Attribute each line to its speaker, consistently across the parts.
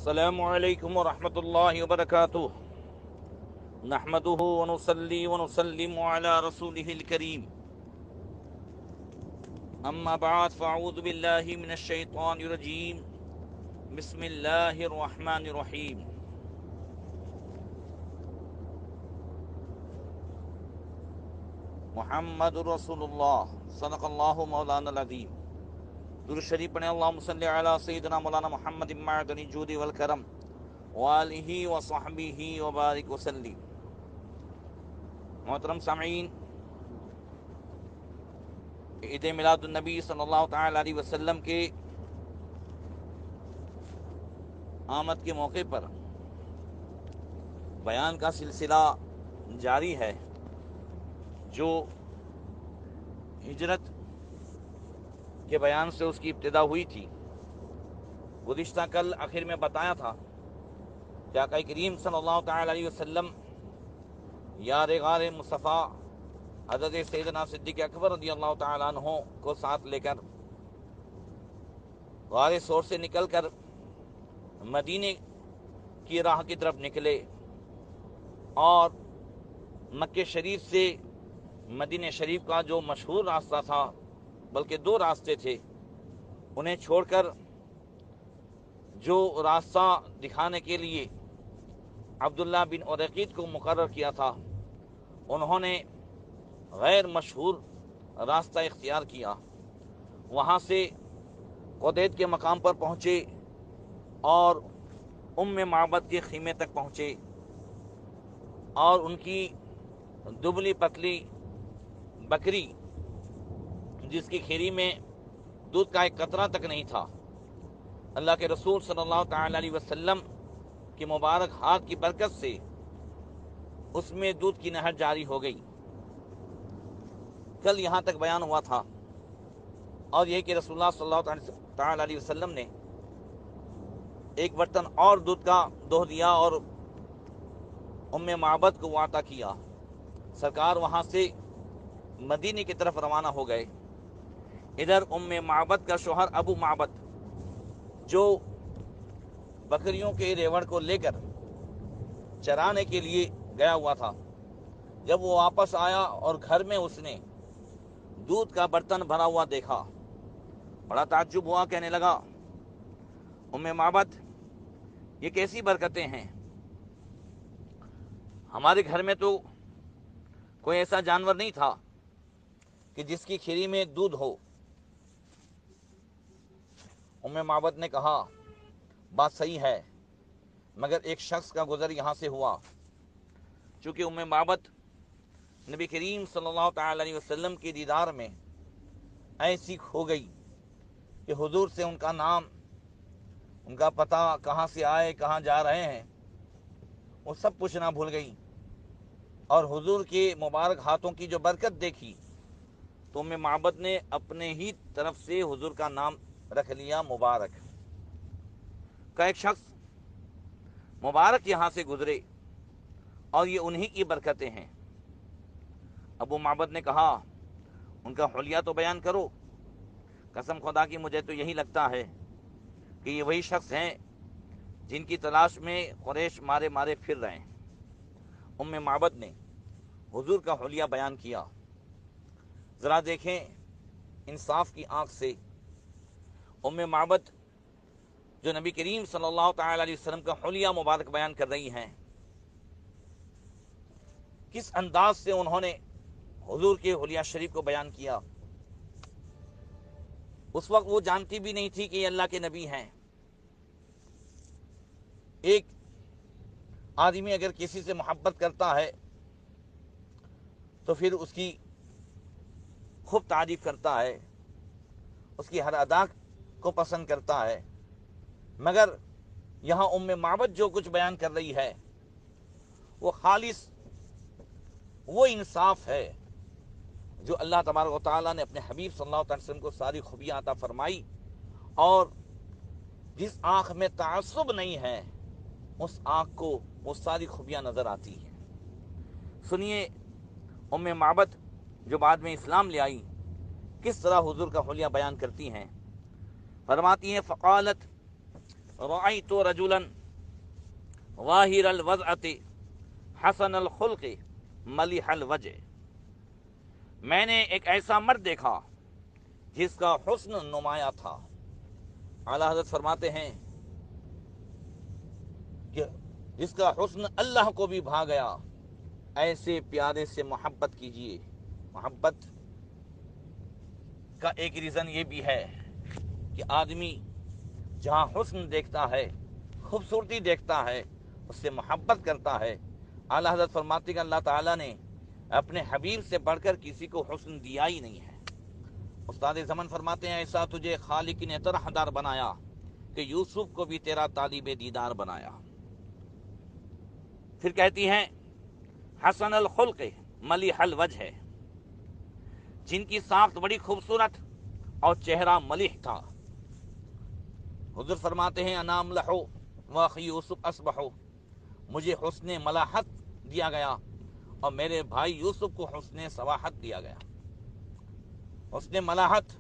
Speaker 1: السلام علیکم ورحمۃ اللہ وبرکاتہ نحمده ونصلي ونسلم على رسوله الكريم اما بعد فاعوذ باللہ من الشیطان الرجیم بسم اللہ الرحمن الرحیم محمد رسول اللہ صدق اللہ مولانا العظیم۔ درود شریف پڑھیں، اللہم صلی علی سیدنا مولانا محمد معدن الجود والکرم وآلہ وصحبہ وبارک وسلم۔ محترم سامعین، عید میلاد النبی صلی اللہ تعالی علیہ وسلم کے آمد کے موقع پر بیان کا سلسلہ جاری ہے جو ہجرت کے بیان سے اس کی ابتدا ہوئی تھی۔ گزشتہ کل آخر میں بتایا تھا کہ آقا کریم صلی اللہ تعالی علیہ وسلم یار غار مصطفیٰ حضرت سیدنا صدیق اکبر رضی اللہ تعالیٰ عنہ کو ساتھ لے کر غار ثور سے نکل کر مدینے کی راہ کی طرف نکلے اور مکہ شریف سے مدینہ شریف کا جو مشہور راستہ تھا، بلکہ دو راستے تھے، انہیں چھوڑ کر جو راستہ دکھانے کے لیے عبداللہ بن عریقط کو مقرر کیا تھا، انہوں نے غیر مشہور راستہ اختیار کیا۔ وہاں سے قدید کے مقام پر پہنچے اور معبد کے خیمے تک پہنچے اور ان کی دبلی پتلی بکری جس کی کھیری میں دودھ کا ایک قطرہ تک نہیں تھا، اللہ کے رسول صلی اللہ تعالی علیہ وسلم کی مبارک ہاتھ کی برکت سے اس میں دودھ کی نہر جاری ہو گئی۔ کل یہاں تک بیان ہوا تھا، اور یہ کہ رسول اللہ صلی اللہ تعالی علیہ وسلم نے ایک برتن اور دودھ کا دوہ دیا اور معبد کو عطا کیا۔ سرکار وہاں سے مدینے کی طرف روانہ ہو گئے۔ ادھر معبد کا شوہر ابو معبد جو بکریوں کے ریوڑ کو لے کر چرانے کے لیے گیا ہوا تھا، جب وہ واپس آیا اور گھر میں اس نے دودھ کا برتن بھرا ہوا دیکھا، بڑا تعجب ہوا، کہنے لگا معبد یہ کیسی برکتیں ہیں؟ ہمارے گھر میں تو کوئی ایسا جانور نہیں تھا کہ جس کی کھیری میں دودھ ہو۔ معبد نے کہا بات صحیح ہے، مگر ایک شخص کا گزر یہاں سے ہوا۔ چونکہ معبد نبی کریم صلی اللہ تعالی علیہ وسلم کی دیدار میں ایسی کھو گئی کہ حضور سے ان کا نام، ان کا پتہ، کہاں سے آئے، کہاں جا رہے ہیں، وہ سب پوچھنا بھول گئی، اور حضور کے مبارک ہاتھوں کی جو برکت دیکھی تو معبد نے اپنے ہی طرف سے حضور کا نام رکھ لیا مبارک کا۔ ایک شخص مبارک یہاں سے گزرے اور یہ انہی کی برکتیں ہیں۔ ابو معبد نے کہا ان کا حلیہ تو بیان کرو، قسم خدا کی مجھے تو یہی لگتا ہے کہ یہ وہی شخص ہیں جن کی تلاش میں قریش مارے مارے پھر رہے ہیں۔ معبد نے حضور کا حلیہ بیان کیا۔ ذرا دیکھیں انصاف کی آنکھ سے، معبد جو نبی کریم صلی اللہ تعالی علیہ وسلم کا حلیہ مبارک بیان کر رہی ہیں، کس انداز سے انہوں نے حضور کے حلیہ شریف کو بیان کیا۔ اس وقت وہ جانتی بھی نہیں تھی کہ یہ اللہ کے نبی ہیں۔ ایک آدمی اگر کسی سے محبت کرتا ہے تو پھر اس کی خوب تعریف کرتا ہے، اس کی ہر ادا کو پسند کرتا ہے، مگر یہاں معبد جو کچھ بیان کر رہی ہے وہ خالص وہ انصاف ہے جو اللہ تبارک و تعالیٰ نے اپنے حبیب صلی اللہ علیہ وسلم کو ساری خوبیاں عطا فرمائی، اور جس آنکھ میں تعصب نہیں ہے اس آنکھ کو وہ ساری خوبیاں نظر آتی ہیں۔ سنیے معبد جو بعد میں اسلام لے آئی کس طرح حضور کا حلیہ بیان کرتی ہیں۔ فرماتی ہیں فقالت रअयतु रजुलन वाहिरल वज़अति हसनल खुल्क़ मलिहल वजह, मैंने एक ऐसा मर्द देखा जिसका हुस्न नुमाया था। आला हज़रत फरमाते हैं कि जिसका हुस्न अल्लाह को भी भा गया, ऐसे प्यारे से मोहब्बत कीजिए। मोहब्बत का एक रीज़न ये भी है कि आदमी जहाँ हुस्न देखता है, खूबसूरती देखता है, उससे मोहब्बत करता है। आला हज़रत फरमाते हैं अल्लाह ताला ने अपने हबीब से बढ़कर किसी को हुस्न दिया ही नहीं है। उस्ताद ज़मन फरमाते हैं ऐसा तुझे खालिक ने तरहदार बनाया कि यूसुफ को भी तेरा तालिबे दीदार बनाया। फिर कहती हैं हसन अल खुल्क़ मलिहल वजह, जिनकी साख्त बड़ी खूबसूरत और चेहरा मलिह था। हुज़ूर फरमाते हैं अनाम लहो व अखी यूसुफ असबहो, मुझे हुस्ने मलाहत दिया गया और मेरे भाई यूसुफ को हुस्ने सवाहत दिया गया। हुस्ने मलाहत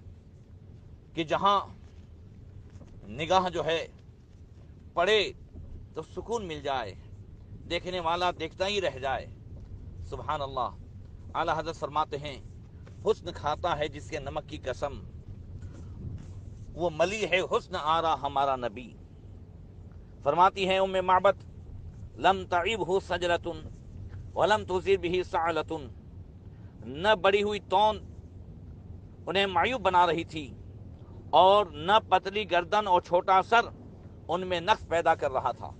Speaker 1: कि जहाँ निगाह जो है पड़े तो सुकून मिल जाए, देखने वाला देखता ही रह जाए। सुभान अल्लाह। आला हज़रत फरमाते हैं हुस्न खाता है जिसके नमक की कसम, वो मली है हुस्न आरा हमारा नबी। फरमाती है उम्मे माबद लम तईबहु सजरतुन वलम तुज़िर बिही सअलतुन, न बड़ी हुई तौन उन्हें मायूब बना रही थी और न पतली गर्दन और छोटा सर उनमें नक्श पैदा कर रहा था।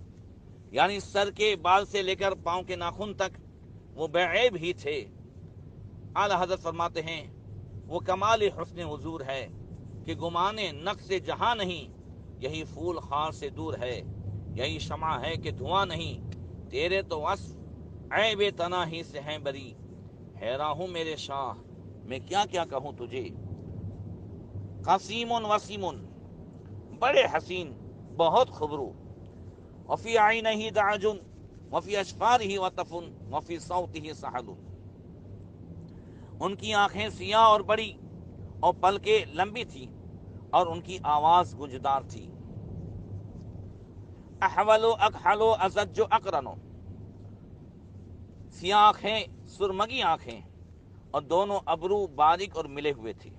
Speaker 1: यानी सर के बाल से लेकर पांव के नाखून तक वो बेऐब ही थे। आला हज़रत फरमाते हैं वो कमाल हुस्न हुजूर है कि गुमाने नक्श से जहां नहीं, यही फूल खार से दूर है, यही शमा है कि धुआं नहीं, तेरे तो वस्फ ऐबे तना ही से हैं बरी। हैरान हूं मेरे शाह, मैं क्या क्या कहूं तुझे। कसीमुन वसीमुन, बड़े हसीन, बहुत खुबरू। वफी आइनही दाजुन वफी अशफारिही वतफुन वफी सौतिही सहलुन, उनकी आंखें सियाह और बड़ी और पलकें लंबी थी और उनकी आवाज गुंजदार थी। अहवलो अकहलो अज़ज्जो अकरनो, सियाह आंखें, सुरमगी आंखें और दोनों अबरू बारीक और मिले हुए थे।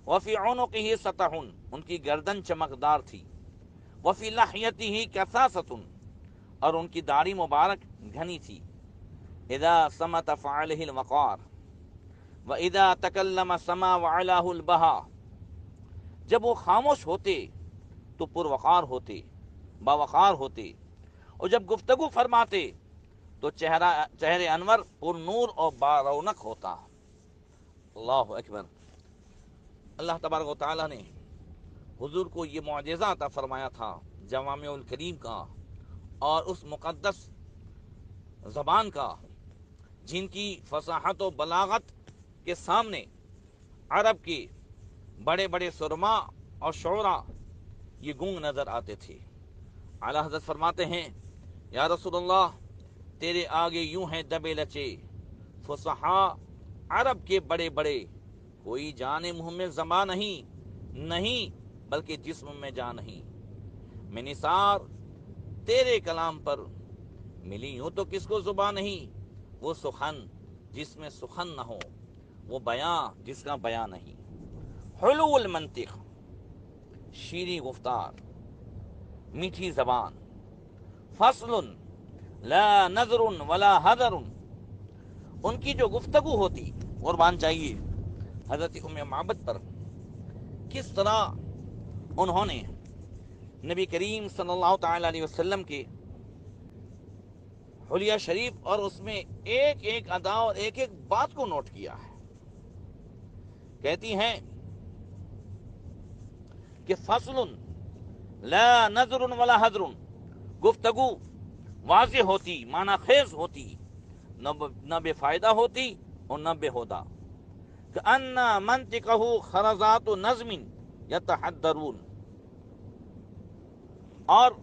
Speaker 1: वफी उनुक़िही सतहुन, उनकी गर्दन चमकदार थी। वफी लहयतिही कसासतुन, और उनकी दाढ़ी मुबारक घनी थी। इदा समत फ़अलहिल वक़ार व इदा तकल्लम समा व अलाहुल बहा, जब वो खामोश होते तो पुरवकार होते, बावकार होते, और जब गुफ्तगू फरमाते तो चेहरे अनवर पुर नूर और बारौनक होता। अल्लाहु अकबर। अल्लाह तबारक व तआला ने हुजूर को ये मुअजिज़ा अता फरमाया था जवामिउल करीम का और उस मुक़द्दस ज़बान का, जिनकी फसाहत व बलागत के सामने अरब के बड़े बड़े सुरमा और शोरा ये गूंग नजर आते थे। आला हज़रत फरमाते हैं या रसूलल्लाह, तेरे आगे यूं हैं दबे लचे फुसहा अरब के बड़े बड़े, कोई जाने मुंह में ज़बान नहीं, नहीं बल्कि जिस्म में जान नहीं। मैं निसार तेरे कलाम पर मिली हूं तो किसको जुबान नहीं, वो सुखन जिसमें सुखन न हो, वो बयां जिसका बयां नहीं। हुलुल मंतिक, शीरी गुफ्तार, मीठी जबान। फसलुन ला नजरुन वला हदरुन, उनकी जो गुफ्तगू होती, कुर्बान चाहिए हजरत उम्मे माबद पर, किस तरह उन्होंने नबी करीम सल्लल्लाहु तआला अलैहि वसल्लम के हुलिया शरीफ और उसमें एक एक अदा और एक एक बात को नोट किया है। कहती हैं कि फसलुन ला नजरुन वला हदरुन, गुफ्तगू वाज़ेह होती, माना खेज होती, न बेफायदा होती और न बेहुदा। अन्ना मंतिकहु खरजातु नज़मिन यतहद्दरून, और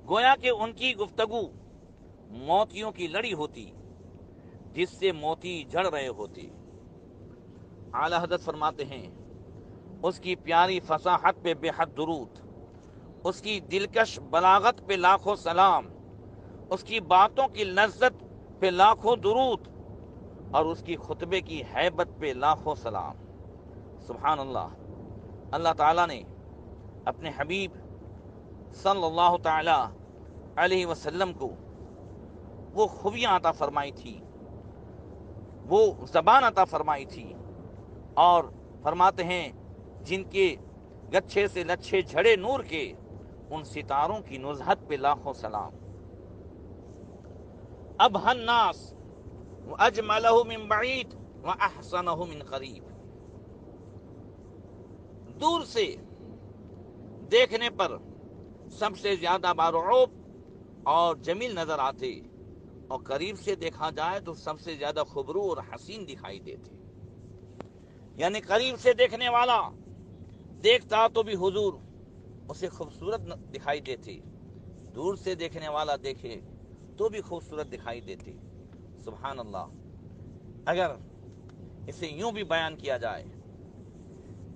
Speaker 1: गोया कि उनकी गुफ्तगू मोतियों की लड़ी होती जिससे मोती झड़ रहे होते। आला हज़रत फरमाते हैं उसकी प्यारी फसाहत पे बेहद दुरूद, اس کی دلکش بلاغت پہ لاکھوں سلام، اس کی باتوں کی لذت پہ لاکھوں درود، اور اس کی خطبے کی ہیبت پہ لاکھوں سلام۔ سبحان اللہ۔ اللہ تعالیٰ نے اپنے حبیب صلی اللہ تعالی علیہ وسلم کو وہ خوبیاں عطا فرمائی تھی، وہ زبان عطا فرمائی تھی، اور فرماتے ہیں جن کے گچھے سے لچھے جھڑے نور کے، ان ستاروں کی نزہت پہ لاکھوں سلام۔ ابہى الناس واجملہ من بعید واحسنہ من قریب۔ دور سے دیکھنے پر سب سے زیادہ بارعوب اور جمیل نظر آتے، اور قریب سے دیکھا جائے تو سب سے زیادہ خوبرو اور حسین دکھائی دیتے۔ یعنی قریب سے دیکھنے والا دیکھتا تو بھی حضور اسے خوبصورت دکھائی دیتے، دور سے دیکھنے والا دیکھے تو بھی خوبصورت دکھائی دیتے۔ سبحان اللہ۔ اگر اسے یوں بھی بیان کیا جائے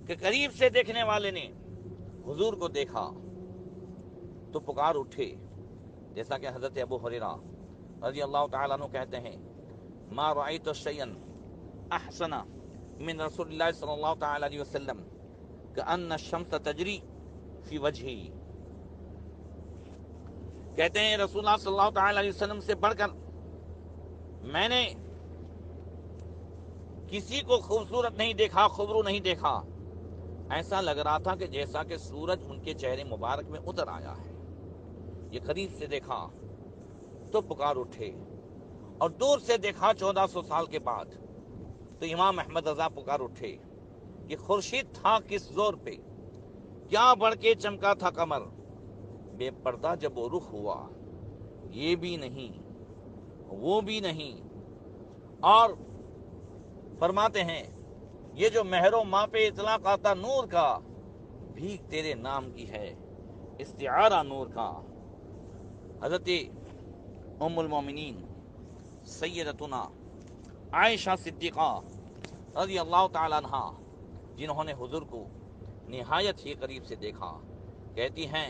Speaker 1: کہ قریب سے دیکھنے والے نے حضور کو دیکھا تو پکار اٹھے، جیسا کہ حضرت ابو ہریرہ رضی اللہ تعالیٰ عنہ کہتے ہیں، ما رأیت شیئا احسن من رسول اللہ صلی اللہ تعالیٰ علیہ وسلم کأن الشمس تجری فی وجہی۔ کہتے ہیں رسول اللہ صلی اللہ تعالیٰ علیہ وسلم سے بڑھ کر میں نے کسی کو خوبصورت نہیں دیکھا، خوبرو نہیں دیکھا، ایسا لگ رہا تھا کہ جیسا کہ سورج ان کے چہرے مبارک میں اتر آیا ہے۔ یہ قریب سے دیکھا تو پکار اٹھے، اور دور سے دیکھا 1400 سال کے بعد تو امام احمد رضا پکار اٹھے کہ خورشید تھا کس زور پہ، کیا بڑھ کے چمکا تھا قمر، بے پردہ جب وہ رخ ہوا، یہ بھی نہیں وہ بھی نہیں۔ اور فرماتے ہیں یہ جو مہر و ماں پہ اطلاق آتا نور کا، بھیک تیرے نام کی ہے استعارہ نور کا۔ حضرت ام المومنین سیدتنا عائشہ صدیقہ رضی اللہ تعالیٰ عنہ، جنہوں نے حضور کو نہایت ہی قریب سے دیکھا، کہتی ہیں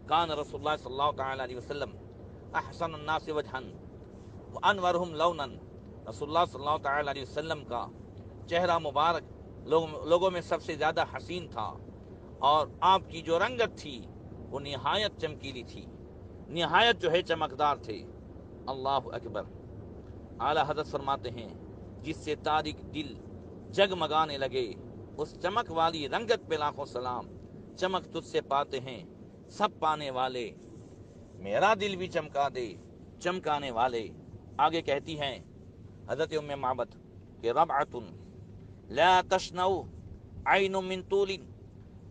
Speaker 1: کان رسول اللہ صلی اللہ تعالیٰ علیہ وسلم احسن الناس وجہا وانورہم لونا۔ رسول اللہ صلی اللہ تعالیٰ علیہ وسلم کا چہرہ مبارک لوگوں میں سب سے زیادہ حسین تھا، اور آپ کی جو رنگت تھی وہ نہایت چمکیلی تھی، نہایت جو ہے چمکدار تھے۔ اللہ اکبر۔ اعلیٰ حضرت فرماتے ہیں جس سے تاریک دل جگمگانے لگے، اس چمک والی رنگت پہ لاکھوں سلام۔ چمک تجھ سے پاتے ہیں سب پانے والے، میرا دل بھی چمکا دے چمکانے والے۔ آگے کہتی ہیں حضرت ام معبد کہ ربعۃ لا تشنو عین من طول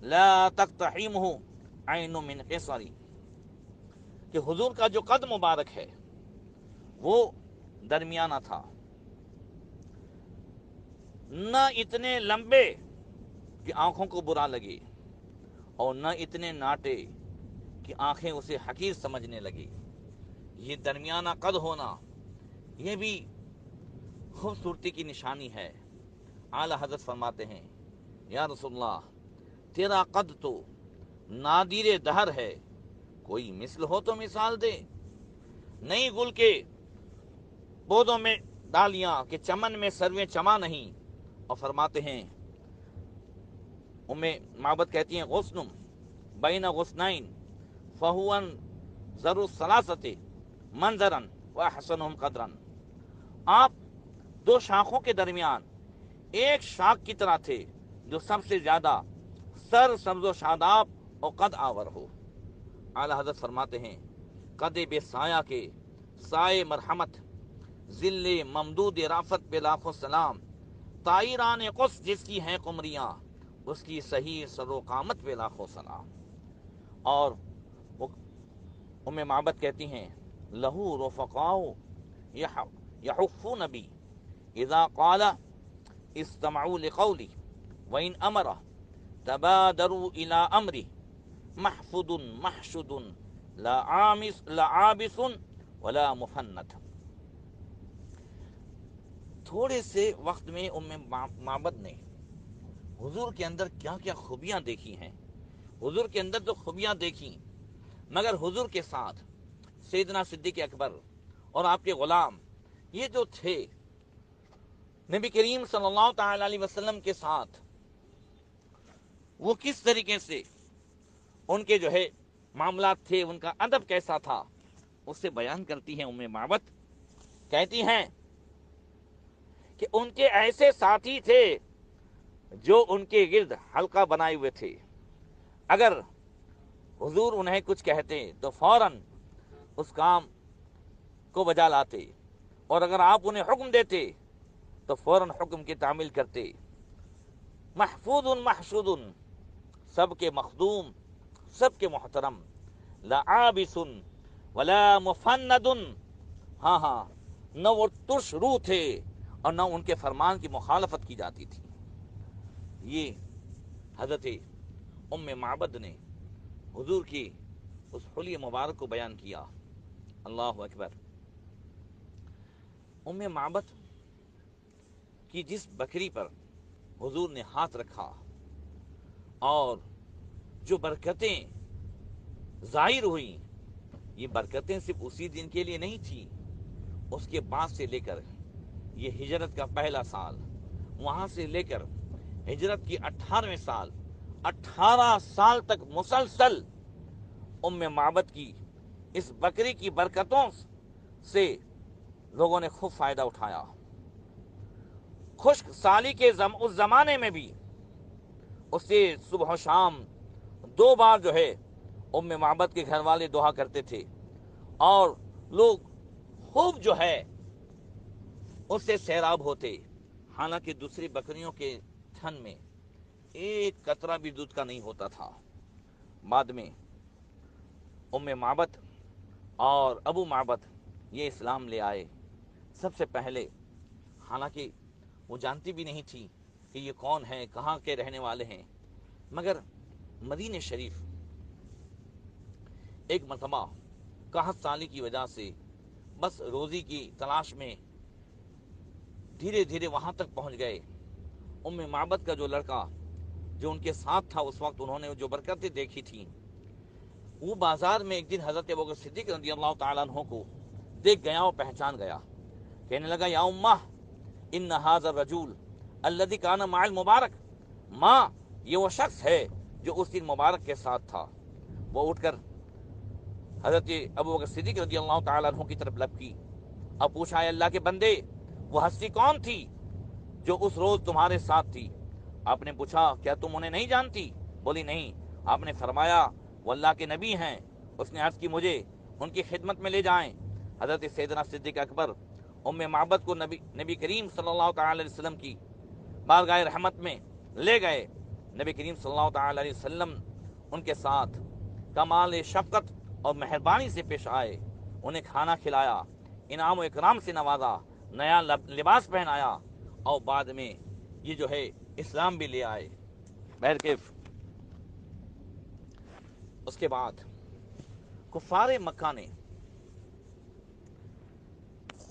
Speaker 1: لا تقتحمہ عین من قصر، کہ حضور کا جو قد مبارک ہے وہ درمیانہ تھا، نہ اتنے لمبے کہ آنکھوں کو برا لگے، اور نہ اتنے ناٹے کہ آنکھیں اسے حقیر سمجھنے لگی۔ یہ درمیانہ قد ہونا یہ بھی خوبصورتی کی نشانی ہے۔ اعلیٰ حضرت فرماتے ہیں یا رسول اللہ تیرا قد تو نادر دہر ہے، کوئی مثل ہو تو مثال دے، نہیں گل کے پودوں میں ڈالیاں کہ چمن میں سرویں چما نہیں۔ اور فرماتے ہیں ام معبد کہتی ہیں غصن بین غصنین فہو ذر الثلاثۃ منظرا واحسنہم قدرا۔ آپ دو شاخوں کے درمیان ایک شاخ کی طرح تھے جو سب سے زیادہ سر سبز و شاداب اور قد آور ہو۔ اعلیٰ حضرت فرماتے ہیں قد بے سایہ کے سائے مرحمت، ذل ممدود رافت پہ لاکھوں سلام، طائران قدس جس کی ہیں قمریاں، اس کی صحیح سر و قامت پہ لاکھوں سلام۔ اور ام معبد کہتی ہیں لہو رفقاء یحفون بی اذا قال استمعوا لقولی وان امر تبادروا الى امری محفوظ محشد لا عابس ولا مفنت۔ تھوڑے سے وقت میں ام معبد نے حضور کے اندر کیا کیا خوبیاں دیکھی ہیں हुजूर के अंदर तो खूबियां देखी, मगर हुजूर के साथ सैयदना सिद्दीक़ अकबर और आपके गुलाम ये जो थे नबी करीम सल्लल्लाहु ताला अलैहि वसल्लम के साथ, वो किस तरीके से उनके जो है मामलात थे, उनका अदब कैसा था, उससे बयान करती हैं उम्मे माबद। कहती हैं कि उनके ऐसे साथी थे जो उनके गिर्द हल्का बनाए हुए थे। अगर हुजूर उन्हें कुछ कहते तो फौरन उस काम को बजा लाते, और अगर आप उन्हें हुक्म देते तो फौरन हुक्म की तामील करते। महफूजुन महशूदुन, सबके मखदूम, सबके मोहतरम। ला आबिसुन वला मुफन्नदुन, हाँ हाँ, न वो तुर्श रूह थे और न उनके फरमान की मुखालफत की जाती थी। ये हजरत उम्मे माबद ने हुजूर की उस हुलिया मुबारक को बयान किया। अल्लाह अकबर। उम्मे माबद की जिस बकरी पर हुजूर ने हाथ रखा और जो बरकतें जाहिर हुई, ये बरकतें सिर्फ उसी दिन के लिए नहीं थी, उसके बाद से लेकर ये हिजरत का पहला साल, वहां से लेकर हिजरत की 18वें साल, 18 साल तक मुसलसल उम्मे माबद की इस बकरी की बरकतों से लोगों ने खूब फायदा उठाया। खुश्क साली के उस जमाने में भी उससे सुबह शाम 2 बार जो है उम्मे माबद के घर वाले दुआ करते थे, और लोग खूब जो है उससे सैराब होते। हालांकि दूसरी बकरियों के थन में एक कतरा भी दूध का नहीं होता था। बाद में उम्मे माबद और अबू माबद ये इस्लाम ले आए सबसे पहले। हालांकि वो जानती भी नहीं थी कि ये कौन है, कहाँ के रहने वाले हैं, मगर मदीने शरीफ एक मरतबा कहत साली की वजह से बस रोजी की तलाश में धीरे धीरे वहां तक पहुंच गए। उम्मे माबद का जो लड़का जो उनके साथ था उस वक्त, उन्होंने जो बरकतें देखी थी, वो बाजार में एक दिन हजरत अबू बकर सिद्दीक रज़ियल्लाहु ताला अन्हु को देख गया और पहचान गया। कहने लगा, या उम्मा इन हाज़ा रजूल अल्लज़ी काना माअल मुबारक, माँ ये वो शख्स है जो उस दिन मुबारक के साथ था। वो उठकर हजरत अबू बकर सिद्दीक रज़ियल्लाहु ताला अन्हु की तरफ लपकी। अब पूछा, अल्लाह के बंदे, वो हस्ती कौन थी जो उस रोज तुम्हारे साथ थी? आपने पूछा, क्या तुम उन्हें नहीं जानती? बोली, नहीं। आपने फरमाया, वो अल्लाह के नबी हैं। उसने अर्ज की, मुझे उनकी खिदमत में ले जाएं। हजरत सैयदना सिद्दीक अकबर उम्मे माबद को नबी करीम सल्लल्लाहु अलैहि वसल्लम की बारगाह रहमत में ले गए। नबी करीम सल्लल्लाहु अलैहि वसल्लम उनके साथ कमाल शफकत और मेहरबानी से पेश आए, उन्हें खाना खिलाया, इनाम इकराम से नवाजा, नया लिबास पहनाया, और बाद में ये जो है इस्लाम भी ले आए। बहरकैफ उसके बाद कुफारे मक्का ने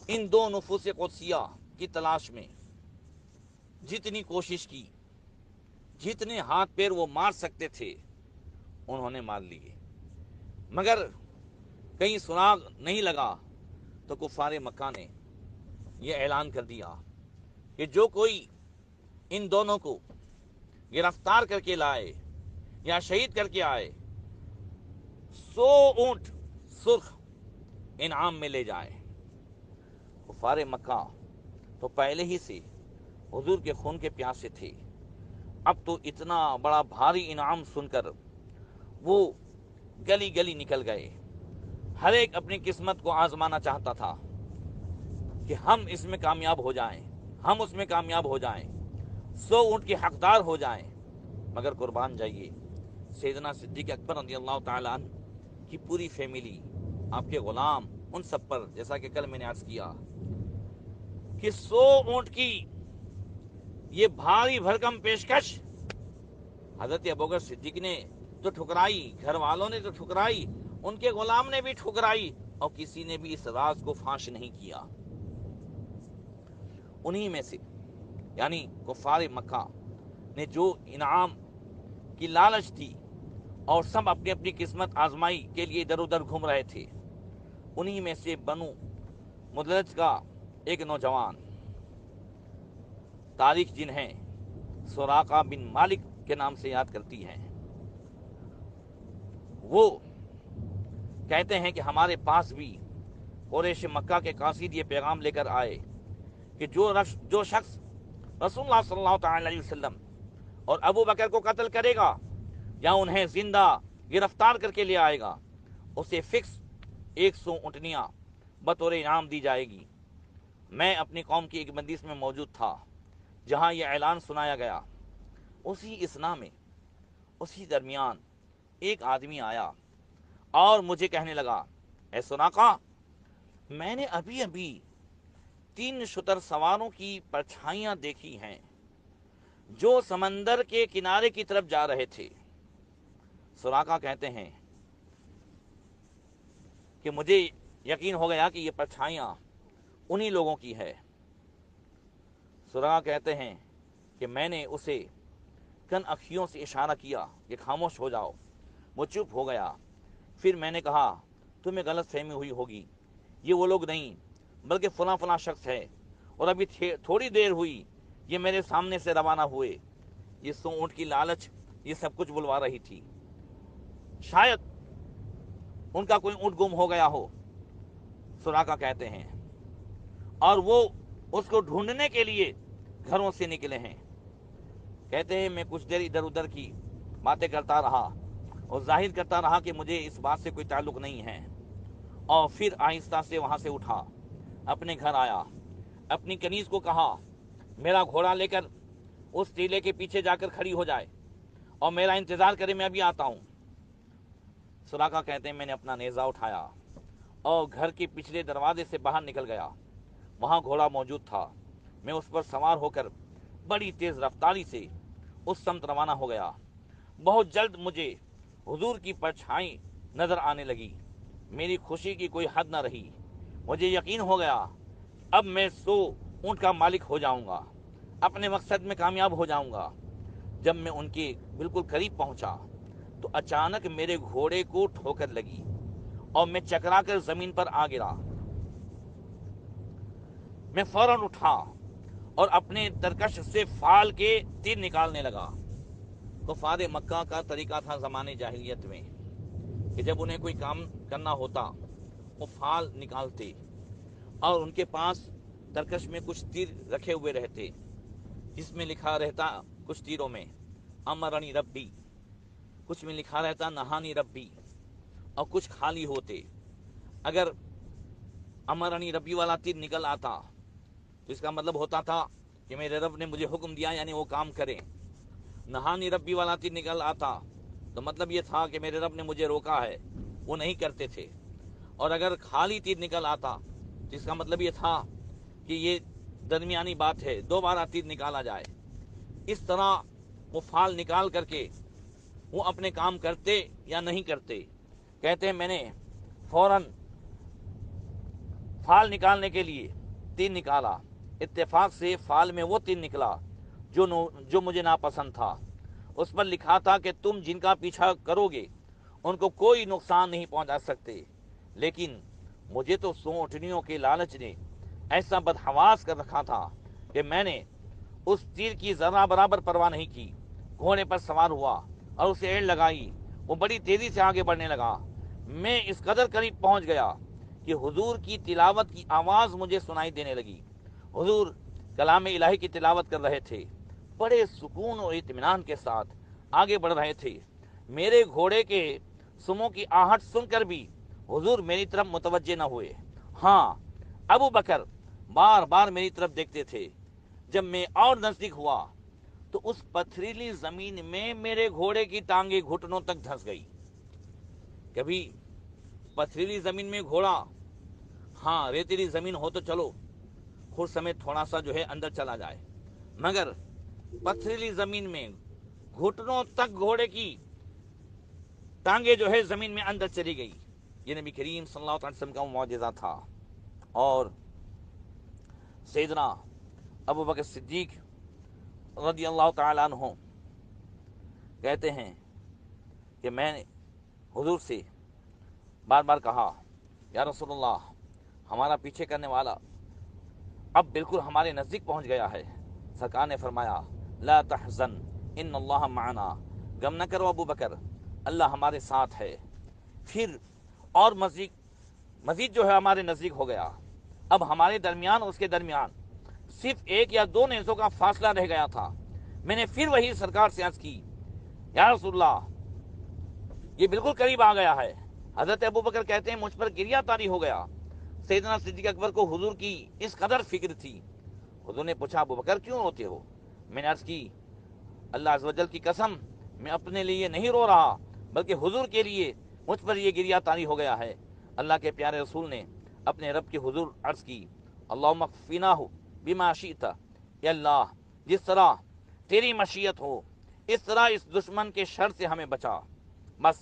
Speaker 1: इन 2 नुफूस कुदसिया की तलाश में जितनी कोशिश की, जितने हाथ पैर वो मार सकते थे उन्होंने मार लिए, मगर कहीं सुराग नहीं लगा। तो कुफारे मक्का ने यह ऐलान कर दिया कि जो कोई इन दोनों को गिरफ्तार करके लाए या शहीद करके आए, 100 ऊंट सुर्ख इनाम में ले जाए। कुफारे मक्का तो पहले ही से हुजूर के खून के प्यासे थे, अब तो इतना बड़ा भारी इनाम सुनकर वो गली गली निकल गए। हर एक अपनी किस्मत को आजमाना चाहता था कि हम इसमें कामयाब हो जाएं, हम उसमें कामयाब हो जाएं, 100 ऊंट के हकदार हो जाएं। मगर कुर्बान जाइए, सैयदना सिद्दीक अकबर रज़ियल्लाहु ताला अन्हु की पूरी फैमिली, आपके गुलाम, उन सब पर जैसा कि कल मैंने अर्ज किया कि 100 ऊंट की ये भारी भरकम पेशकश हजरत अबू बकर सिद्दीक ने तो ठुकराई, घर वालों ने तो ठुकराई, उनके गुलाम ने भी ठुकराई, और किसी ने भी इस राज को फाश नहीं किया। उन्हीं में से यानी कुफार मक्का ने जो इनाम की लालच थी और सब अपनी अपनी किस्मत आजमाई के लिए इधर उधर घूम रहे थे। उन्हीं में से बनु मुदलज का एक नौजवान, तारीख जिन्हें सुराका बिन मालिक के नाम से याद करती है, वो कहते हैं कि हमारे पास भी कुरैश मक्का के कासिद ये पैगाम लेकर आए कि जो शख्स रसूलुल्लाह सल्लल्लाहु अलैहि वसल्लम और अबू बकर को कत्ल करेगा या उन्हें जिंदा गिरफ्तार करके ले आएगा, उसे फिक्स 100 ऊँटनियाँ बतौर इनाम दी जाएगी। मैं अपनी कौम की एक बंदिश में मौजूद था जहाँ यह ऐलान सुनाया गया। उसी इसना में उसी दरमियान एक आदमी आया और मुझे कहने लगा, ऐ सुनाका, मैंने अभी अभी 3 शुतर सवारों की परछाइयां देखी हैं जो समंदर के किनारे की तरफ जा रहे थे। सुराका कहते हैं कि मुझे यकीन हो गया कि ये परछाइयां उन्हीं लोगों की है। सुराका कहते हैं कि मैंने उसे कन अखियों से इशारा किया कि खामोश हो जाओ। वो चुप हो गया। फिर मैंने कहा, तुम्हें गलत फहमी हुई होगी, ये वो लोग नहीं बल्कि फला फला शख्स है, और अभी थोड़ी देर हुई ये मेरे सामने से रवाना हुए। ये 100 ऊँट की लालच ये सब कुछ बुलवा रही थी। शायद उनका कोई ऊँट गुम हो गया हो, सुराका कहते हैं, और वो उसको ढूंढने के लिए घरों से निकले हैं। कहते हैं मैं कुछ देर इधर उधर की बातें करता रहा और जाहिर करता रहा कि मुझे इस बात से कोई ताल्लुक नहीं है, और फिर आहिस्ता से वहां से उठा, अपने घर आया, अपनी कनीज को कहा मेरा घोड़ा लेकर उस टीले के पीछे जाकर खड़ी हो जाए और मेरा इंतजार करे, मैं अभी आता हूं। सुराका कहते हैं मैंने अपना नेजा उठाया और घर के पिछले दरवाजे से बाहर निकल गया। वहां घोड़ा मौजूद था। मैं उस पर सवार होकर बड़ी तेज रफ्तारी से उस समत रवाना हो गया। बहुत जल्द मुझे हुजूर की परछाई नजर आने लगी। मेरी खुशी की कोई हद न रही। मुझे यकीन हो गया अब मैं 100 ऊँट का मालिक हो जाऊंगा, अपने मकसद में कामयाब हो जाऊंगा। जब मैं उनके बिल्कुल करीब पहुंचा तो अचानक मेरे घोड़े को ठोकर लगी और मैं चकराकर जमीन पर आ गिरा। मैं फौरन उठा और अपने तरकश से फाल के तीर निकालने लगा। कुफार मक्का का तरीका था जमाने जाहिलियत में कि जब उन्हें कोई काम करना होता वो फाल निकालते और उनके पास तरकश में कुछ तीर रखे हुए रहते जिसमें लिखा रहता, कुछ तीरों में अमरनी रब्बी, कुछ में लिखा रहता नहानी रब्बी, और कुछ खाली होते। अगर अमरनी रब्बी वाला तीर निकल आता तो इसका मतलब होता था कि मेरे रब ने मुझे हुक्म दिया, यानी वो काम करें। नहानी रब्बी वाला तीर निकल आता तो मतलब ये था कि मेरे रब ने मुझे रोका है, वो नहीं करते थे। और अगर खाली तीर निकल आता तो इसका मतलब ये था कि ये दरमियानी बात है, दोबारा तीर निकाला जाए। इस तरह वो फाल निकाल करके वो अपने काम करते या नहीं करते। कहते हैं मैंने फौरन फाल निकालने के लिए तीर निकाला। इत्तेफाक से फाल में वो तीर निकला जो मुझे नापसंद था। उस पर लिखा था कि तुम जिनका पीछा करोगे उनको कोई नुकसान नहीं पहुंचा सकते। लेकिन मुझे तो 100 ऊँटनियों के लालच ने ऐसा बदहवास कर रखा था कि मैंने उस तीर की जरा बराबर परवाह नहीं की। घोड़े पर सवार हुआ और उसे एड़ लगाई। वो बड़ी तेजी से आगे बढ़ने लगा। मैं इस कदर करीब पहुंच गया कि हुजूर की तिलावत की आवाज मुझे सुनाई देने लगी। हुजूर कलाम इलाही की तिलावत कर रहे थे, बड़े सुकून और इत्मीनान के साथ आगे बढ़ रहे थे। मेरे घोड़े के सुमों की आहट सुनकर भी हुजूर मेरी तरफ मुतवज्जे न हुए। हाँ, अबू बकर बार बार मेरी तरफ देखते थे। जब मैं और नजदीक हुआ तो उस पथरीली जमीन में मेरे घोड़े की टांगे घुटनों तक धंस गई। कभी पथरीली जमीन में घोड़ा, हाँ रेतीली जमीन हो तो चलो खुद समेत थोड़ा सा जो है अंदर चला जाए, मगर पथरीली जमीन में घुटनों तक घोड़े की टांगे जो है जमीन में अंदर चली गई। ये नबी करीम सल्लल्लाहु अलैहि वसल्लम का मौजज़ा था। और सैयदना अबू बकर सिद्दीक रज़ियल्लाहु ताला अन्हु कहते हैं کہ میں نے حضور سے بار بار کہا یا رسول اللہ ہمارا پیچھے کرنے والا اب بالکل ہمارے نزدیک پہنچ گیا ہے۔ سرکار نے فرمایا لا تحزن ان اللہ معنا، غم نہ کرو ابو بکر، اللہ ہمارے ساتھ ہے۔ پھر اور مزید جو ہے ہمارے نزدیک ہو گیا، اب ہمارے درمیان اور اس کے درمیان صرف 1 یا 2 نیزوں کا فاصلہ رہ گیا تھا۔ میں نے پھر وہی سرکار سے عرض کی یا رسول اللہ یہ بالکل قریب آ گیا ہے۔ حضرت ابو بکر کہتے ہیں مجھ پر گریہ طاری ہو گیا۔ سیدنا صدیق اکبر کو حضور کی اس قدر فکر تھی۔ حضور نے پوچھا ابو بکر کیوں روتے ہو؟ میں نے عرض کی اللہ عز و جل کی قسم میں اپنے لیے نہیں رو رہا بلکہ حضور کے لیے مجھ پر یہ گریہ طاری ہو گیا ہے۔ اللہ کے پیارے رسول نے اپنے رب کے حضور عرض کی اللہم اکفیناہ بما شئت، اے اللہ جس طرح تیری مشیت ہو اس طرح اس دشمن کے شر سے ہمیں بچا۔ بس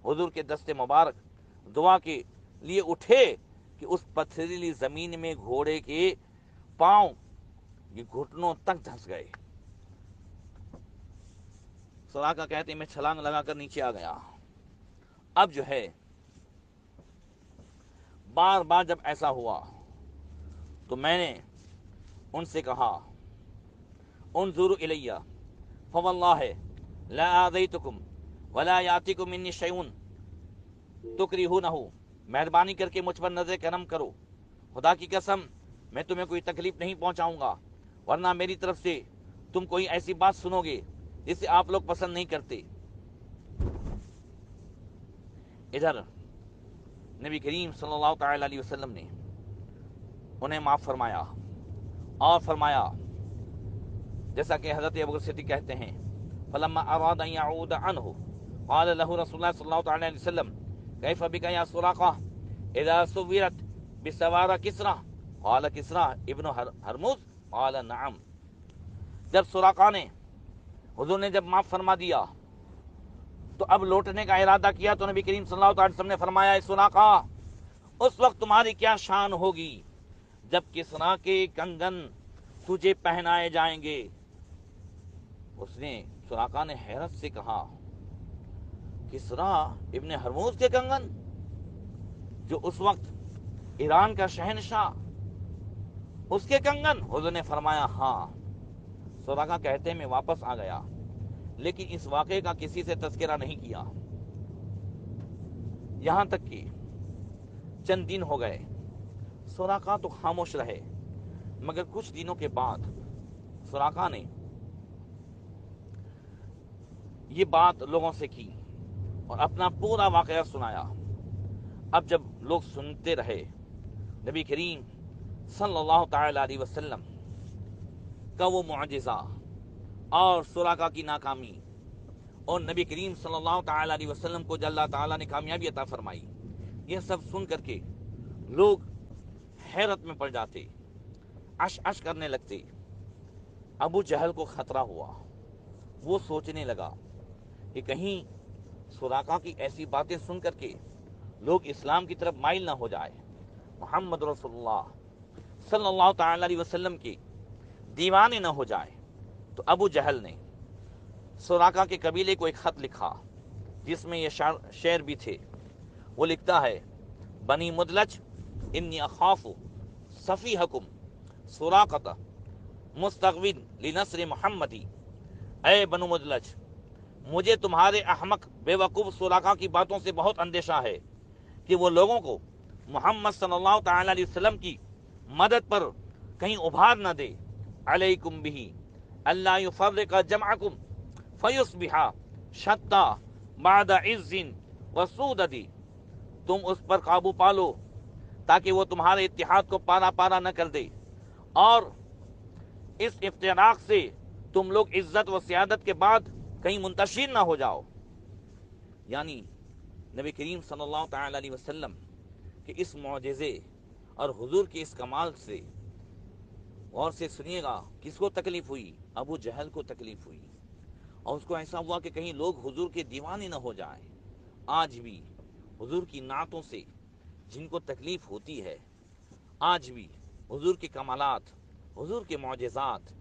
Speaker 1: حضور کے دست مبارک دعا کے لیے اٹھے کہ اس پتھریلی زمین میں گھوڑے کے پاؤں یہ گھٹنوں تک دھنس گئے۔ سراقہ کہتے ہیں میں چھلانگ لگا کر نیچے آ گیا۔ اب جو ہے بار بار جب ایسا ہوا تو میں نے ان سے کہا انظروا الیہ فواللہ لا آذیتکم ولا یاتکم منی شیء تکرہونہ، مہربانی کر کے مجھ پر نظر کرم کرو، خدا کی قسم میں تمہیں کوئی تکلیف نہیں پہنچاؤں گا، ورنہ میری طرف سے تم کوئی ایسی بات سنو گے جسے آپ لوگ پسند نہیں کرتے۔ ادھر نبی کریم صلی اللہ تعالی علیہ وسلم نے انہیں معاف فرمایا اور فرمایا جیسا کہ حضرت ابوبکر صدیق کہتے ہیں فلما اراد ان يعود عنه قال له رسول اللہ صلی اللہ تعالی علیہ وسلم کیف بک یا سراقہ اذا صورت بسوار کسرى قال کسرى ابن ہرمز قال نعم۔ جب سراقہ نے حضور نے جب معاف فرما دیا تو اب لوٹنے کا ارادہ کیا تو نبی کریم صلی اللہ علیہ وسلم نے فرمایا اے سراقہ اس وقت تمہاری کیا شان ہوگی جب کسریٰ کے کنگن تجھے پہنائے جائیں گے۔ اس نے سراقہ نے حیرت سے کہا کسریٰ ابن ہرموز کے کنگن جو اس وقت ایران کا شہنشاہ اس کے کنگن؟ حضور نے فرمایا ہاں۔ سراقہ کہتے ہیں میں واپس آ گیا لیکن اس واقعے کا کسی سے تذکرہ نہیں کیا، یہاں تک کہ چند دن ہو گئے سراقہ تو خاموش رہے، مگر کچھ دنوں کے بعد سراقہ نے یہ بات لوگوں سے کی اور اپنا پورا واقعہ سنایا۔ اب جب لوگ سنتے رہے نبی کریم صلی اللہ تعالی علیہ وسلم کا وہ معجزہ اور سراقہ کی ناکامی اور نبی کریم صلی اللہ تعالی علیہ وسلم کو جو اللہ تعالیٰ نے کامیابی عطا فرمائی، یہ سب سن کر کے لوگ حیرت میں پڑ جاتے، عش کرنے لگتے۔ ابو جہل کو خطرہ ہوا، وہ سوچنے لگا کہ کہیں سراقہ کی ایسی باتیں سن کر کے لوگ اسلام کی طرف مائل نہ ہو جائے، محمد رسول اللہ صلی اللہ تعالی علیہ وسلم کے دیوانے نہ ہو جائے۔ تو ابو جہل نے سراقہ کے قبیلے کو ایک خط لکھا جس میں یہ شعر بھی تھے۔ وہ لکھتا ہے بنی مدلج انی اخاف صفیحکم سراقۃ مستغوین لنصر محمدی، اے بنو مدلج مجھے تمہارے احمق بے وقوف سراقہ کی باتوں سے بہت اندیشہ ہے کہ وہ لوگوں کو محمد صلی اللہ تعالی علیہ وسلم کی مدد پر کہیں ابھار نہ دے۔ علیکم بہ اللہ یفرق جمعکم فیصبح شتیٰ بعد عز وسودد، تم اس پر قابو پالو تاکہ وہ تمہارے اتحاد کو پارا پارا نہ کر دے اور اس افتراق سے تم لوگ عزت و سیادت کے بعد کہیں منتشر نہ ہو جاؤ۔ یعنی نبی کریم صلی اللہ تعالی علیہ وسلم کے اس معجزے اور حضور کے اس کمال سے غور سے سنیے گا کس کو تکلیف ہوئی؟ ابو جہل کو تکلیف ہوئی، اور اس کو ایسا ہوا کہ کہیں لوگ حضور کے دیوانے نہ ہو جائیں۔ آج بھی حضور کی نعتوں سے جن کو تکلیف ہوتی ہے، آج بھی حضور کے کمالات، حضور کے معجزات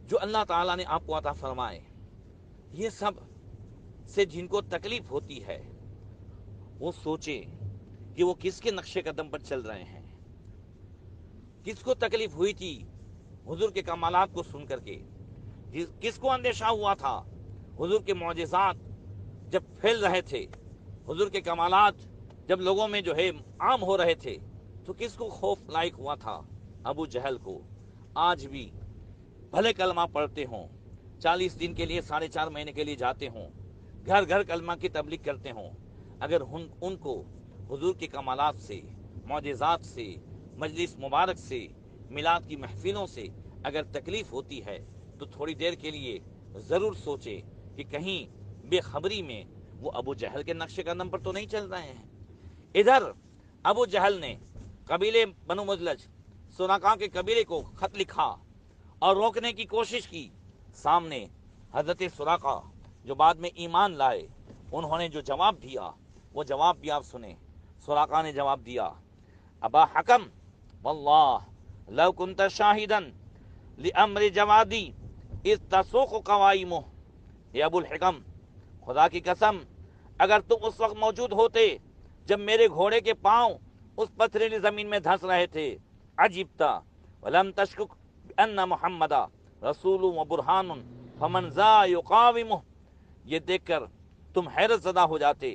Speaker 1: جو اللہ تعالیٰ نے آپ کو عطا فرمائے، یہ سب से जिनको तकलीफ होती है वो सोचे कि वो किसके नक्शे कदम पर चल रहे हैं। किसको तकलीफ हुई थी हुजूर के कमालात को सुन करके, किसको अंदेशा हुआ था हुजूर के मौजिज़ात जब फैल रहे थे, हुजूर के कमालात जब लोगों में जो है आम हो रहे थे, तो किसको खौफ लायक हुआ था? अबू जहल को। आज भी भले कलमा पढ़ते हों, 40 दिन के लिए 4.5 महीने के लिए जाते हों, घर घर कलमा की तबलीग करते हों, अगर उनको हुजूर के कमालात से, मौजिज़ात से, मजलिस मुबारक से, मिलाद की महफिलों से अगर तकलीफ होती है तो थोड़ी देर के लिए ज़रूर सोचे कि कहीं बेखबरी में वो अबू जहल के नक्शे कदम पर तो नहीं चल रहे हैं। इधर अबू जहल ने कबीले बनु मुज़लज, सुराका के कबीले को खत लिखा और रोकने की कोशिश की। सामने हजरत सुराका जो बाद में ईमान लाए, उन्होंने जो जवाब दिया वो जवाब भी आप सुने। सुराका ने जवाब दिया, अबा हकम वल्लाह लव कुंत शाहिदन लिअम्र जवादी इस तसुक़ क़वाइमुह। ये अबुल हिकम, खुदा की कसम अगर तुम उस वक्त मौजूद होते जब मेरे घोड़े के पांव उस पथरीली जमीन में धंस रहे थे, अजिब्ता वलम तशकुक अन्ना मुहम्मदा रसूलु व बुरहानुन फमन ज़ा युक़ाविमुह। ये देखकर तुम हैरत ज़दा हो जाते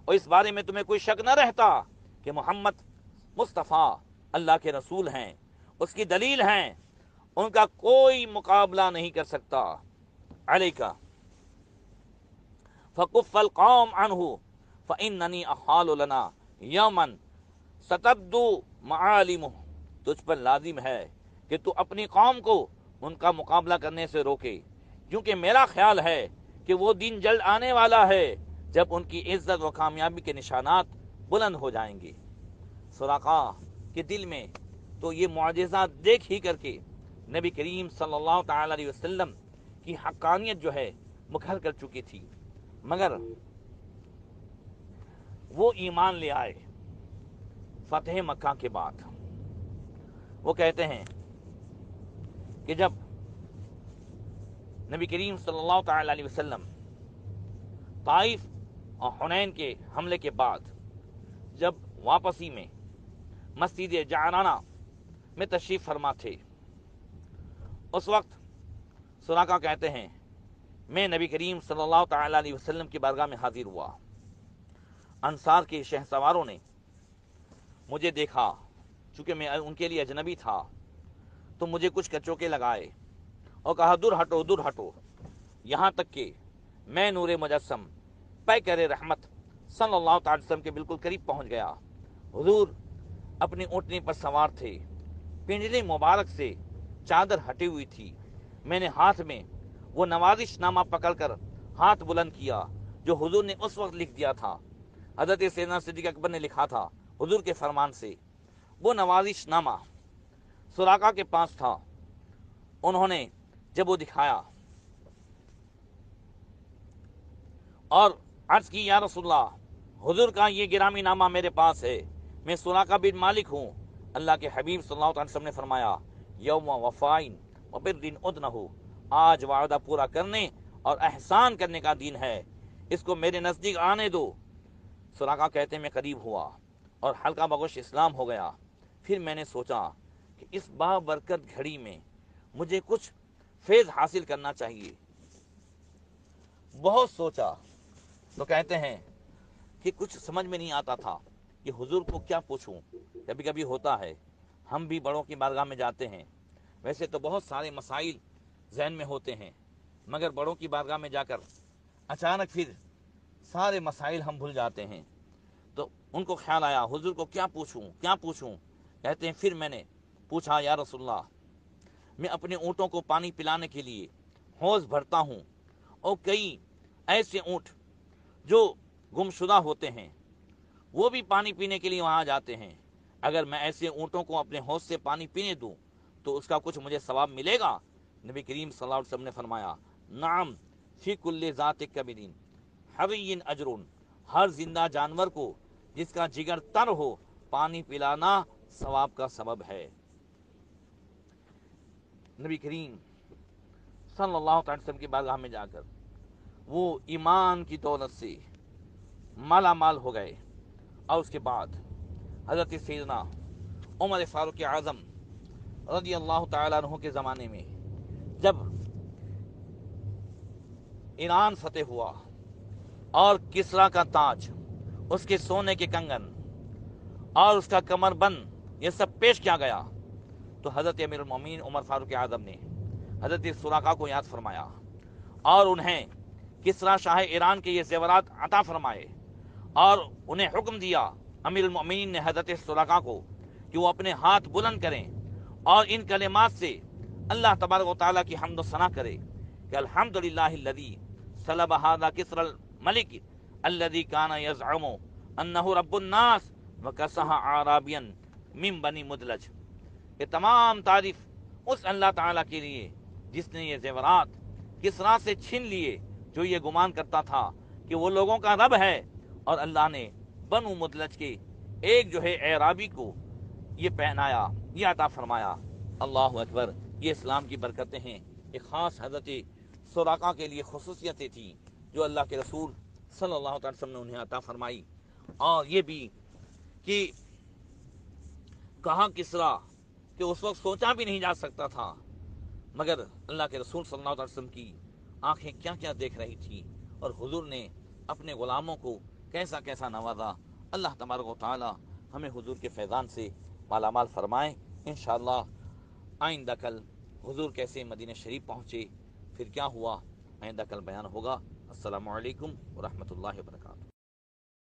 Speaker 1: और इस बारे में तुम्हें कोई शक न रहता कि मोहम्मद मुस्तफ़ा अल्लाह के रसूल हैं, उसकी दलील हैं, उनका कोई मुकाबला नहीं कर सकता। अलैका फ़कुफ़्फ़ल क़ौम अन्हु फ़इन्ननी अख़ालु लना यौमन सतब्दु मआलिमुह। तुझ पर लाजिम है कि तू अपनी कौम को उनका मुकाबला करने से रोके, क्योंकि मेरा ख्याल है कि वो दिन जल्द आने वाला है जब उनकी इज्जत व कामयाबी के निशानात बुलंद हो जाएंगे। सुराका के दिल में तो ये मुआजिज़ा देख ही करके नबी करीम सल्लल्लाहु तआला अलैहि वसल्लम की हक्कानियत जो है मुखर कर चुकी थी, मगर वो ईमान ले आए फतेह मक्का के बाद। वो कहते हैं कि जब नबी करीम सल्लल्लाहु तआला अलैहि वसल्लम ताइफ और हुनैन के हमले के बाद जब वापसी में मस्जिद जाराना में तशरीफ फरमा थे, उस वक्त सुराका कहते हैं मैं नबी करीम सल्लल्लाहु तआला अलैहि वसल्लम की बारगाह में हाजिर हुआ। अंसार के शहसवारों ने मुझे देखा, चूंकि मैं उनके लिए अजनबी था, तो मुझे कुछ कचोके लगाए और कहा दूर हटो दूर हटो, यहाँ तक कि मैं नूरे मुजस्सम पैकर रहमत सल्लल्लाहु अलैहि वसल्लम के बिल्कुल करीब पहुँच गया। हुजूर अपनी ऊँटनी पर सवार थे, पिंजरे मुबारक से चादर हटी हुई थी। मैंने हाथ में वो नवाजिशनामा पकड़कर हाथ बुलंद किया जो हुजूर ने उस वक्त लिख दिया था। हज़रत सैयदना सिद्दीक़ अकबर ने लिखा था हुजूर के फरमान से। वो नवाजिशनामा सुराका के पास था। उन्होंने जब वो दिखाया और अर्ज की, या रसूलल्लाह, हुजूर का ये गिरामी नामा मेरे पास है, मैं सुराका बिन मालिक हूँ। अल्लाह के हबीब सल्लल्लाहु अलैहि वसल्लम ने फरमाया, यौम वफ़ाइन व बिर्रिन उदनहु, आज वादा पूरा करने और एहसान करने का दिन है, इसको मेरे नज़दीक आने दो। सुराका कहते हैं मैं करीब हुआ और हल्का बगोश इस्लाम हो गया। फिर मैंने सोचा कि इस बाबरकत घड़ी में मुझे कुछ फैज़ हासिल करना चाहिए। बहुत सोचा तो कहते हैं कि कुछ समझ में नहीं आता था कि हुजूर को क्या पूछूं। कभी कभी होता है, हम भी बड़ों की बारगाह में जाते हैं, वैसे तो बहुत सारे मसाइल जहन में होते हैं, मगर बड़ों की बारगाह में जाकर अचानक फिर सारे मसाइल हम भूल जाते हैं। तो उनको ख्याल आया हुजूर को क्या पूछूं क्या पूछूं। कहते हैं फिर मैंने पूछा, या रसूलल्लाह, मैं अपने ऊँटों को पानी पिलाने के लिए हौज़ भरता हूँ और कई ऐसे ऊँट जो गुमशुदा होते हैं वो भी पानी पीने के लिए वहाँ जाते हैं। अगर मैं ऐसे ऊँटों को अपने हौज़ से पानी पीने दूँ तो उसका कुछ मुझे सवाब मिलेगा? नबी करीम सल्लल्लाहु अलैहि वसल्लम ने फरमाया, नाम फी कुल्ले ज़ात कबीरीन हवीन अजरुन, हर जिंदा जानवर को जिसका जिगर तर हो पानी पिलाना सवाब का सबब है। नबी करीम सल्लल्लाहु अलैहि वसल्लम की बारगाह में जाकर وہ ایمان کی دولت سے مالا مال ہو گئے. اور اس کے بعد حضرت سیدنا عمر فاروق اعظم رضی اللہ تعالیٰ عنہ کے زمانے میں جب ایران فتح ہوا اور کسریٰ کا تاج، اس کے سونے کے کنگن اور اس کا کمر بند یہ سب پیش کیا گیا، تو حضرت امیر المومنین عمر فاروق اعظم نے حضرت سراقہ کو یاد فرمایا اور انہیں کسریٰ شاہ ایران کے یہ زیورات عطا فرمائے، اور انہیں حکم دیا امیر المومنین نے حضرت سراقہ کو کہ وہ اپنے ہاتھ بلند کریں اور ان کلمات سے اللہ تبارک و تعالیٰ کی حمد و ثنا کرے کہ الحمدللہ الذی صلب ھذا کسری الملک الذی کان یزعم انہ رب الناس وکسہ اعرابیا من بنی مدلج. یہ تمام تعریف اس اللہ تعالیٰ کے لیے جس نے یہ زیورات کسریٰ سے چھین لیے، جو یہ گمان کرتا تھا کہ وہ لوگوں کا رب ہے، اور اللہ نے بنو مدلج کے ایک جو ہے اعرابی کو یہ پہنایا، یہ عطا فرمایا. اللہ اکبر. یہ اسلام کی برکتیں ہیں. ایک خاص حضرت سراقہ کے لیے خصوصیتیں تھیں جو اللہ کے رسول صلی اللہ علیہ وسلم نے انہیں عطا فرمائی. اور یہ بھی کہ کہاں کسریٰ کہ اس وقت سوچا بھی نہیں جا سکتا تھا، مگر اللہ کے رسول صلی اللہ علیہ وسلم کی آنکھیں کیا کیا دیکھ رہی تھی، اور حضور نے اپنے غلاموں کو کیسا کیسا نوازا. اللہ تبارک و تعالی ہمیں حضور کے فیضان سے مالا مال فرمائے. انشاءاللہ آئندہ کل حضور کیسے مدینہ شریف پہنچے، پھر کیا ہوا، آئندہ کل بیان ہوگا. السلام علیکم ورحمۃ اللہ وبرکاتہ.